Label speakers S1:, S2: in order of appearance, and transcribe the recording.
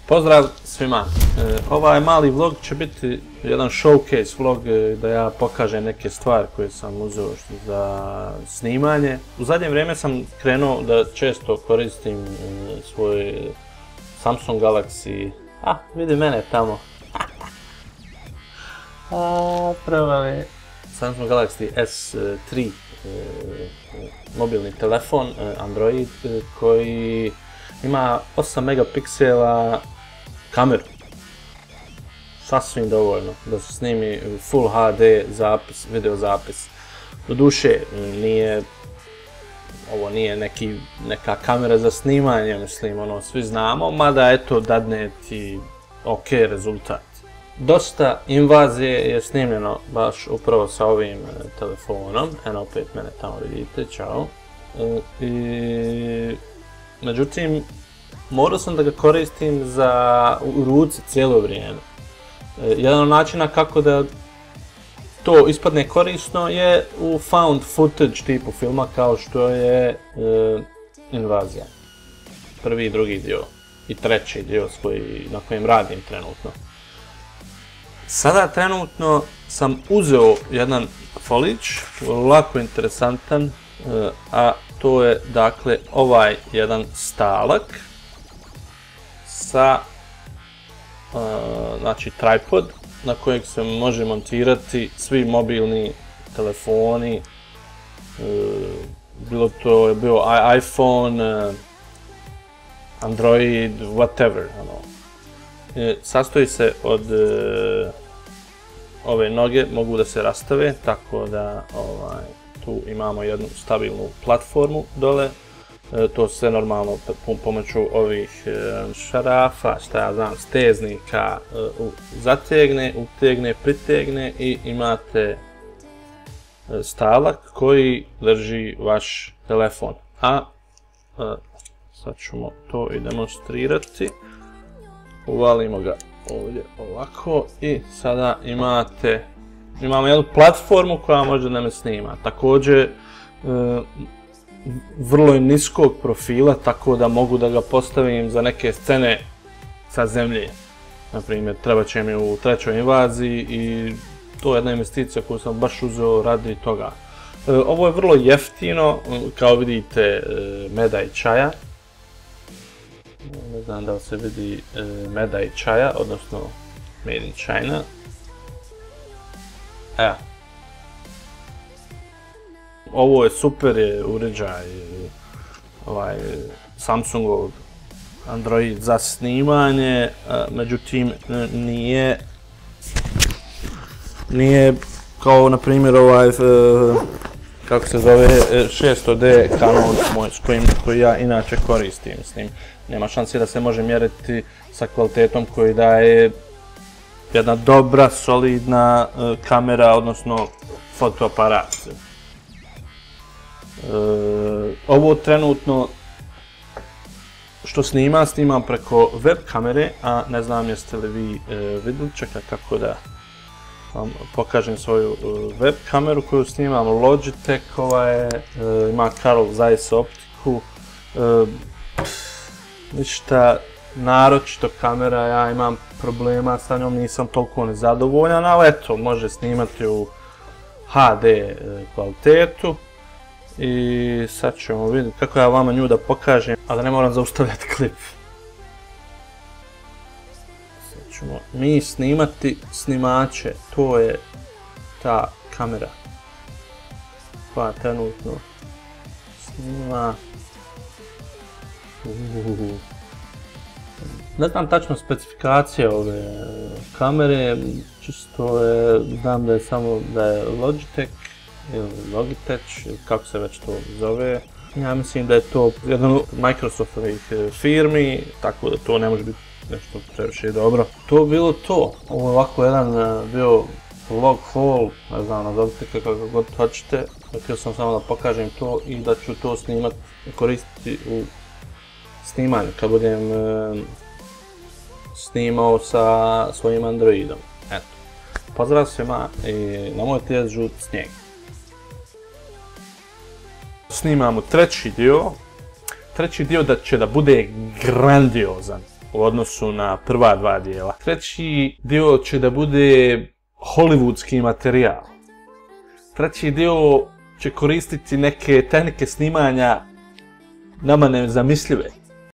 S1: Pozdrav svima! Ovaj mali vlog će biti jedan showcase vlog da ja pokažem neke stvari koje sam uzeo za snimanje. U zadnje vrijeme sam krenuo da često koristim svoj Samsung Galaxy... vidi mene tamo. Prvo Samsung Galaxy S3 mobilni telefon, Android, koji ima 8 megapiksela kameru. Sasvim dovoljno da se snimi Full HD zapis, video zapis. Doduše, ovo nije neka kamera za snimanje, mislim, svi znamo, mada eto, dadne ti ok rezultat. Dosta invazije je snimljeno baš upravo sa ovim telefonom. Eno opet mene tamo vidite, čao. Međutim, morao sam da ga koristim u ruci cijelo vrijeme. Jedan od načina kako da to ispadne korisno je u found footage tipu filma kao što je Invazija. Prvi i drugi dio i treći dio na kojem radim trenutno. Sada trenutno sam uzeo jedan folić, lako interesantan, a to je dakle ovaj jedan stalak sa znači tripod na kojeg se može montirati svi mobilni telefoni, bilo to je bio iPhone, Android, whatever. Sastoji se od ove noge, mogu da se rastave, tako da tu imamo jednu stabilnu platformu dole. To sve normalno pomoću ovih šarafa, šta ja znam, steznika zategne, utegne, pritegne i imate stalak koji drži vaš telefon. A sad ćemo to i demonstrirati. Uvalimo ga ovdje ovako i sada imamo jednu platformu koja može da me snima. Također, vrlo je niskog profila, tako da mogu da ga postavim za neke scene sa zemlje. Naprimjer, treba će mi u trećoj invaziji i to je jedna investicija koju sam baš uzeo radi toga. Ovo je vrlo jeftino, kao vidite, meda i čaja. Ne znam da li se vidi meda i čaja, odnosno made in China. Evo. Ovo je super uređaj Samsungov Android za snimanje, međutim nije kao na primjer kako se zove 600D Canon koji ja inače koristim. Mislim, nema šanse da se može mjeriti sa kvalitetom koji daje jedna dobra, solidna kamera, odnosno fotoaparat. Ovo trenutno što snimam preko web kamere, a ne znam jeste li vi vidjeli, čekaj kako da vam pokažem svoju web kameru koju snimam, Logitechova je, ima Carl Zeiss optiku, ništa naročito kamera, ja imam problema sa njom, nisam toliko nezadovoljan, ali eto, može snimati u HD kvalitetu. I sad ćemo vidjeti kako ja vama nju da pokažem, a da ne moram zaustavljati klip. Sad ćemo mi snimati snimače, to je ta kamera koja trenutno snima. Ne znam tačno specifikacije ove kamere, čisto znam da je samo Logitech ili Logitech, ili kako se već to zove. Ja mislim da je to jedan od Microsoftovih firmi, tako da to ne može biti nešto previše dobro. To je bilo to. Ovo je ovako jedan bio vlog haul, ne znam, nazovite kako god hoćete. Htio sam samo da pokažem to i da ću to koristiti u snimanju kad budem snimao sa svojim Androidom. Eto. Pozdrav svima i nemojte jesti žut snijeg. Snimamo treći dio. Treći dio će da bude grandiozan. u odnosu na prva dva dijela. Treći dio će da bude hollywoodski materijal. Treći dio će koristiti neke tehnike snimanja nama nezamislive.